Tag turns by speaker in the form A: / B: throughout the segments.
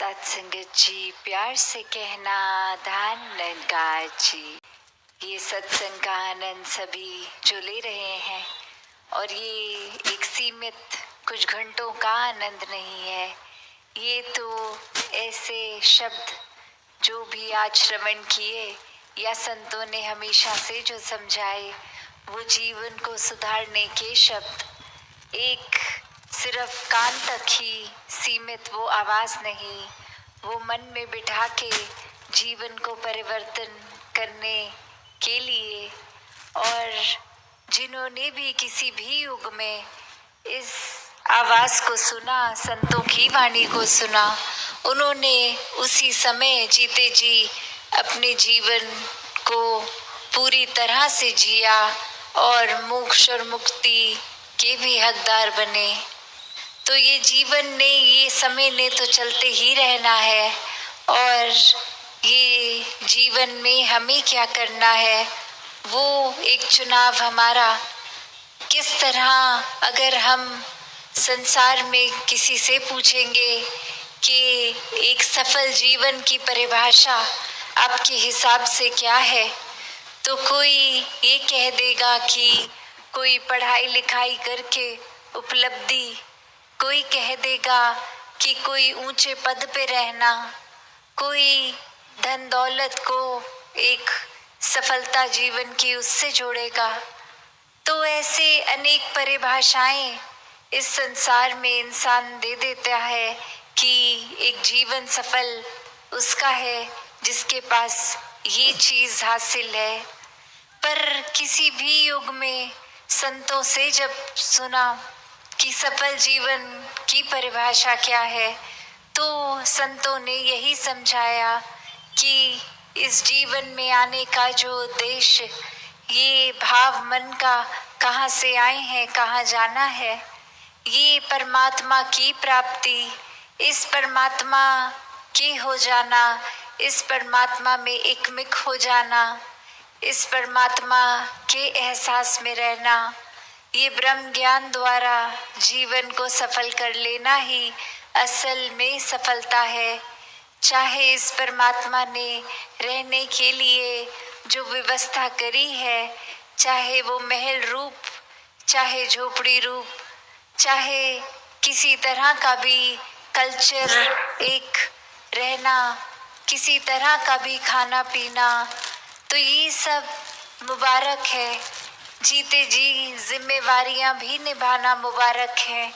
A: सत्संगत जी, प्यार से कहना धान ननकार जी। ये सत्संग का आनंद सभी जो ले रहे हैं, और ये एक सीमित कुछ घंटों का आनंद नहीं है। ये तो ऐसे शब्द जो भी आज श्रवण किए या संतों ने हमेशा से जो समझाए, वो जीवन को सुधारने के शब्द, एक सिर्फ कान तक ही सीमित वो आवाज नहीं, वो मन में बिठा के जीवन को परिवर्तन करने के लिए। और जिन्होंने भी किसी भी युग में इस आवाज को सुना, संतों की वाणी को सुना, उन्होंने उसी समय जीते जी अपने जीवन को पूरी तरह से जिया और मोक्ष और मुक्ति के भी हकदार बने। तो ये जीवन ने, ये समय ने तो चलते ही रहना है, और ये जीवन में हमें क्या करना है वो एक चुनाव हमारा। किस तरह अगर हम संसार में किसी से पूछेंगे कि एक सफल जीवन की परिभाषा आपके हिसाब से क्या है, तो कोई ये कह देगा कि कोई पढ़ाई लिखाई करके उपलब्धि, कोई कह देगा कि कोई ऊंचे पद पे रहना, कोई धन दौलत को एक सफलता जीवन की उससे जोड़ेगा। तो ऐसे अनेक परिभाषाएं इस संसार में इंसान दे देता है कि एक जीवन सफल उसका है जिसके पास ये चीज हासिल है। पर किसी भी युग में संतों से जब सुना कि सफल जीवन की परिभाषा क्या है, तो संतों ने यही समझाया कि इस जीवन में आने का जो उद्देश्य, ये भाव मन का कहाँ से आए हैं, कहाँ जाना है, ये परमात्मा की प्राप्ति, इस परमात्मा के हो जाना, इस परमात्मा में एकमिक हो जाना, इस परमात्मा के एहसास में रहना, ये ब्रह्म ज्ञान द्वारा जीवन को सफल कर लेना ही असल में सफलता है। चाहे इस परमात्मा ने रहने के लिए जो व्यवस्था करी है, चाहे वो महल रूप, चाहे झोपड़ी रूप, चाहे किसी तरह का भी कल्चर एक रहना, किसी तरह का भी खाना पीना, तो ये सब मुबारक है। जीते जी जिम्मेवारियां भी निभाना मुबारक है।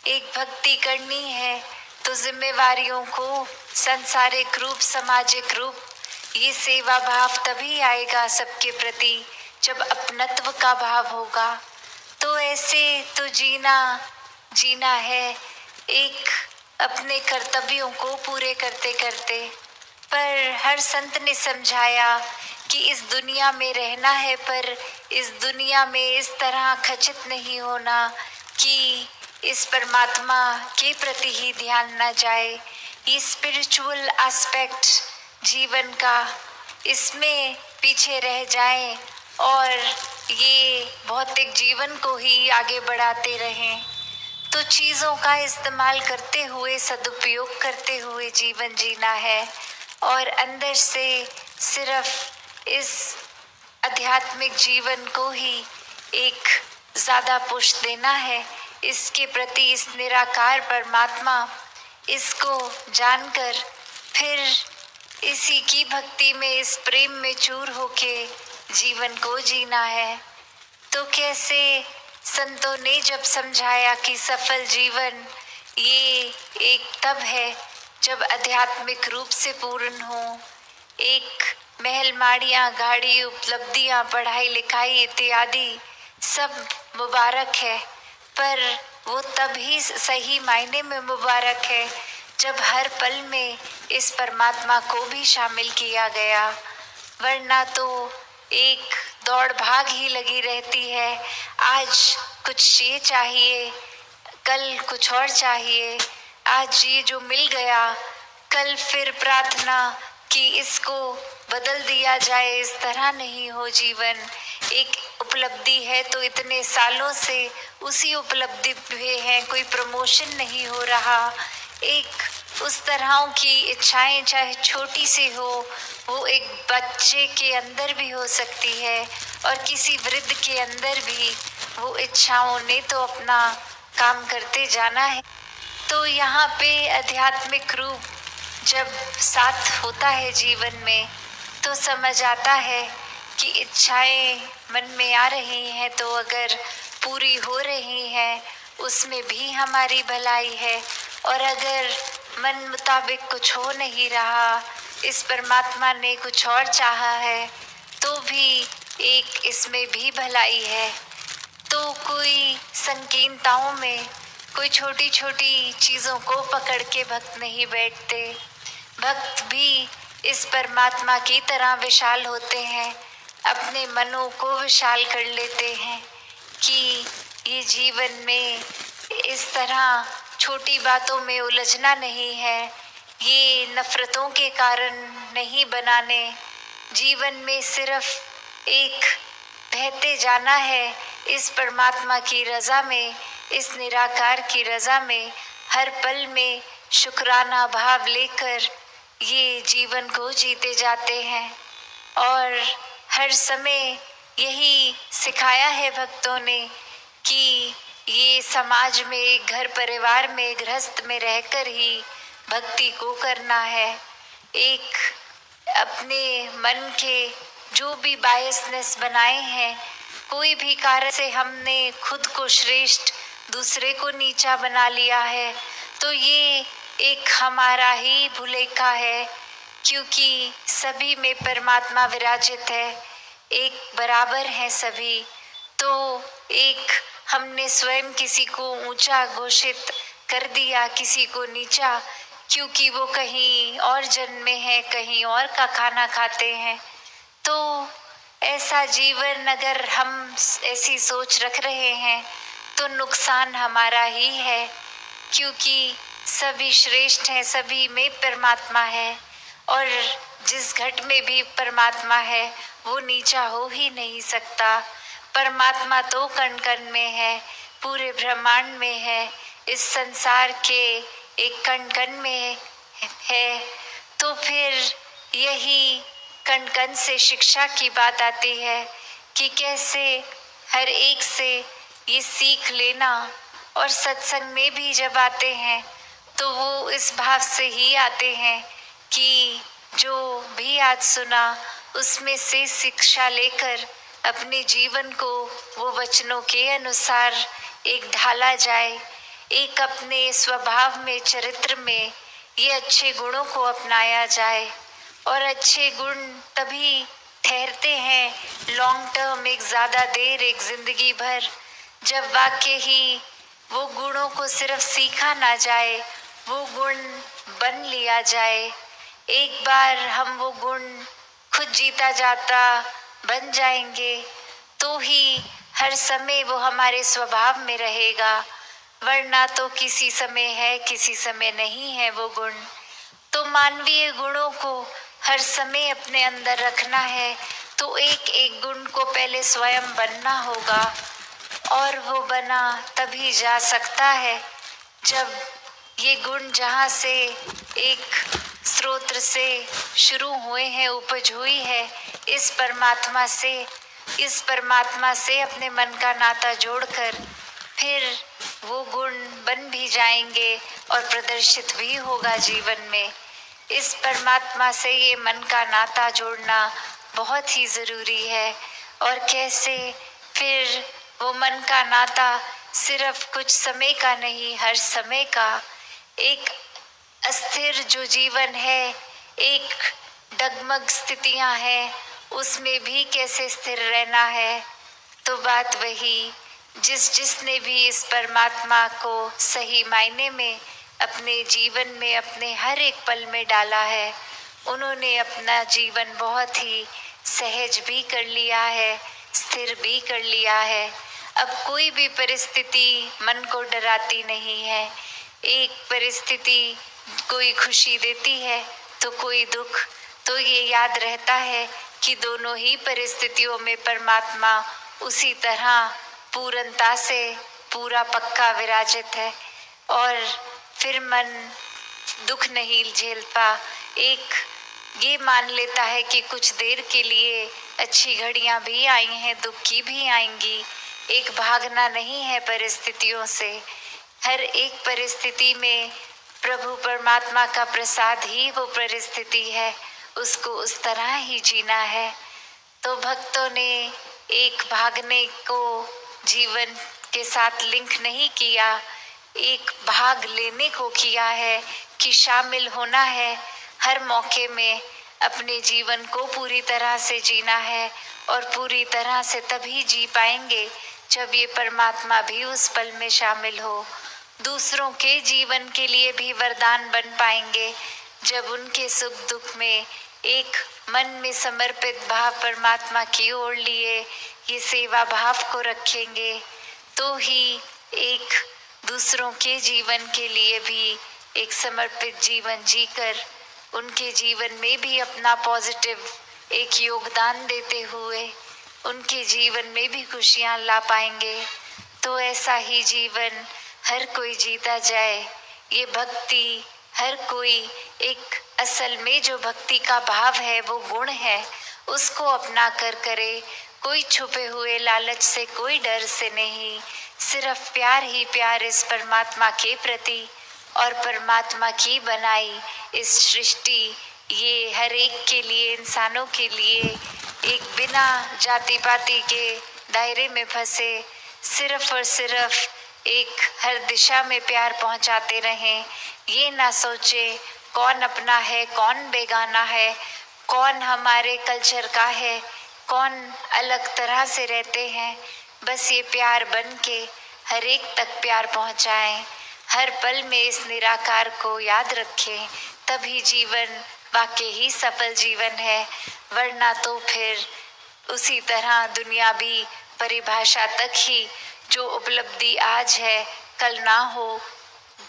A: एक भक्ति करनी है तो जिम्मेवारियों को सांसारिक रूप, सामाजिक रूप, ये सेवा भाव तभी आएगा सबके प्रति जब अपनत्व का भाव होगा। तो ऐसे तो जीना है एक अपने कर्तव्यों को पूरे करते करते। पर हर संत ने समझाया कि इस दुनिया में रहना है, पर इस दुनिया में इस तरह खचित नहीं होना कि इस परमात्मा के प्रति ही ध्यान न जाए। ये स्पिरिचुअल एस्पेक्ट जीवन का, इसमें पीछे रह जाएं और ये भौतिक जीवन को ही आगे बढ़ाते रहें। तो चीज़ों का इस्तेमाल करते हुए, सदुपयोग करते हुए जीवन जीना है, और अंदर से सिर्फ इस आध्यात्मिक जीवन को ही एक ज़्यादा पुश देना है, इसके प्रति, इस निराकार परमात्मा, इसको जानकर फिर इसी की भक्ति में, इस प्रेम में चूर होके जीवन को जीना है। तो कैसे संतों ने जब समझाया कि सफल जीवन ये एक तब है जब आध्यात्मिक रूप से पूर्ण हो, एक महल माड़ियाँ, गाड़ी, उपलब्धियाँ, पढ़ाई लिखाई इत्यादि सब मुबारक है, पर वो तभी सही मायने में मुबारक है जब हर पल में इस परमात्मा को भी शामिल किया गया। वरना तो एक दौड़ भाग ही लगी रहती है। आज कुछ ये चाहिए, कल कुछ और चाहिए, आज ये जो मिल गया, कल फिर प्रार्थना कि इसको बदल दिया जाए। इस तरह नहीं हो जीवन। एक उपलब्धि है तो इतने सालों से उसी उपलब्धि पे है, कोई प्रमोशन नहीं हो रहा। एक उस तरह की इच्छाएं चाहे छोटी सी हो, वो एक बच्चे के अंदर भी हो सकती है और किसी वृद्ध के अंदर भी वो इच्छाओं ने तो अपना काम करते जाना है। तो यहाँ पे आध्यात्मिक रूप जब साथ होता है जीवन में, तो समझ आता है कि इच्छाएं मन में आ रही हैं तो अगर पूरी हो रही हैं उसमें भी हमारी भलाई है, और अगर मन मुताबिक कुछ हो नहीं रहा, इस परमात्मा ने कुछ और चाहा है, तो भी एक इसमें भी भलाई है। तो कोई संकीर्णताओं में कोई छोटी छोटी चीज़ों को पकड़ के भक्त नहीं बैठते। भक्त भी इस परमात्मा की तरह विशाल होते हैं, अपने मनों को विशाल कर लेते हैं कि ये जीवन में इस तरह छोटी बातों में उलझना नहीं है, ये नफरतों के कारण नहीं बनाने, जीवन में सिर्फ एक बहते जाना है इस परमात्मा की रज़ा में, इस निराकार की रज़ा में, हर पल में शुक्राना भाव लेकर ये जीवन को जीते जाते हैं। और हर समय यही सिखाया है भक्तों ने कि ये समाज में, घर परिवार में, गृहस्थ में रहकर ही भक्ति को करना है। एक अपने मन के जो भी बायसनेस बनाए हैं, कोई भी कार्य से हमने खुद को श्रेष्ठ, दूसरे को नीचा बना लिया है, तो ये एक हमारा ही भुलेखा है, क्योंकि सभी में परमात्मा विराजित है, एक बराबर हैं सभी। तो एक हमने स्वयं किसी को ऊंचा घोषित कर दिया, किसी को नीचा, क्योंकि वो कहीं और जन्मे हैं, कहीं और का खाना खाते हैं। तो ऐसा जीवन अगर हम ऐसी सोच रख रहे हैं तो नुकसान हमारा ही है, क्योंकि सभी श्रेष्ठ हैं, सभी में परमात्मा है, और जिस घट में भी परमात्मा है वो नीचा हो ही नहीं सकता। परमात्मा तो कण कण में है, पूरे ब्रह्मांड में है, इस संसार के एक कण कण में है। तो फिर यही कण कण से शिक्षा की बात आती है कि कैसे हर एक से ये सीख लेना, और सत्संग में भी जब आते हैं तो वो इस भाव से ही आते हैं कि जो भी आज सुना उसमें से शिक्षा लेकर अपने जीवन को वो वचनों के अनुसार एक ढाला जाए, एक अपने स्वभाव में, चरित्र में ये अच्छे गुणों को अपनाया जाए। और अच्छे गुण तभी ठहरते हैं लॉन्ग टर्म, एक ज़्यादा देर, एक ज़िंदगी भर, जब वाकई ही वो गुणों को सिर्फ सीखा ना जाए, वो गुण बन लिया जाए। एक बार हम वो गुण खुद जीता जाता बन जाएंगे तो ही हर समय वो हमारे स्वभाव में रहेगा, वरना तो किसी समय है, किसी समय नहीं है वो गुण। तो मानवीय गुणों को हर समय अपने अंदर रखना है तो एक एक गुण को पहले स्वयं बनना होगा, और वो बना तभी जा सकता है जब ये गुण जहाँ से एक स्रोत से शुरू हुए हैं, उपज हुई है इस परमात्मा से अपने मन का नाता जोड़कर फिर वो गुण बन भी जाएंगे और प्रदर्शित भी होगा जीवन में। इस परमात्मा से ये मन का नाता जोड़ना बहुत ही ज़रूरी है। और कैसे फिर वो मन का नाता सिर्फ कुछ समय का नहीं, हर समय का एक अस्थिर जो जीवन है, एक डगमग स्थितियां हैं, उसमें भी कैसे स्थिर रहना है। तो बात वही, जिसने भी इस परमात्मा को सही मायने में अपने जीवन में, अपने हर एक पल में डाला है, उन्होंने अपना जीवन बहुत ही सहज भी कर लिया है, स्थिर भी कर लिया है। अब कोई भी परिस्थिति मन को डराती नहीं है। एक परिस्थिति कोई खुशी देती है तो कोई दुख, तो ये याद रहता है कि दोनों ही परिस्थितियों में परमात्मा उसी तरह पूर्णता से पूरा पक्का विराजित है। और फिर मन दुख नहीं झेलता, एक ये मान लेता है कि कुछ देर के लिए अच्छी घड़ियां भी आई हैं, दुख की भी आएंगी। एक भागना नहीं है परिस्थितियों से, हर एक परिस्थिति में प्रभु परमात्मा का प्रसाद ही वो परिस्थिति है, उसको उस तरह ही जीना है। तो भक्तों ने एक भागने को जीवन के साथ लिंक नहीं किया, एक भाग लेने को किया है कि शामिल होना है, हर मौके में अपने जीवन को पूरी तरह से जीना है। और पूरी तरह से तभी जी पाएंगे जब ये परमात्मा भी उस पल में शामिल हो। दूसरों के जीवन के लिए भी वरदान बन पाएंगे जब उनके सुख दुख में एक मन में समर्पित भाव परमात्मा की ओर लिए ये सेवा भाव को रखेंगे, तो ही एक दूसरों के जीवन के लिए भी एक समर्पित जीवन जीकर उनके जीवन में भी अपना पॉजिटिव एक योगदान देते हुए उनके जीवन में भी खुशियां ला पाएंगे। तो ऐसा ही जीवन हर कोई जीता जाए। ये भक्ति हर कोई एक असल में जो भक्ति का भाव है वो गुण है, उसको अपना कर करे। कोई छुपे हुए लालच से, कोई डर से नहीं, सिर्फ प्यार ही प्यार इस परमात्मा के प्रति और परमात्मा की बनाई इस सृष्टि, ये हर एक के लिए, इंसानों के लिए एक बिना जाति पाति के दायरे में फंसे सिर्फ और सिर्फ एक हर दिशा में प्यार पहुंचाते रहें। ये ना सोचे कौन अपना है, कौन बेगाना है, कौन हमारे कल्चर का है, कौन अलग तरह से रहते हैं। बस ये प्यार बन के हर एक तक प्यार पहुंचाएं। हर पल में इस निराकार को याद रखें, तभी जीवन वाकई ही सफल जीवन है। वरना तो फिर उसी तरह दुनियावी परिभाषा तक ही जो उपलब्धि आज है कल ना हो,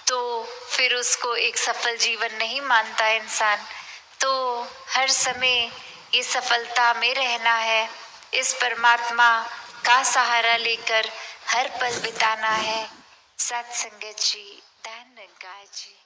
A: तो फिर उसको एक सफल जीवन नहीं मानता इंसान। तो हर समय ये सफलता में रहना है, इस परमात्मा का सहारा लेकर हर पल बिताना है। सत्संगत जी, धन निरंकार जी।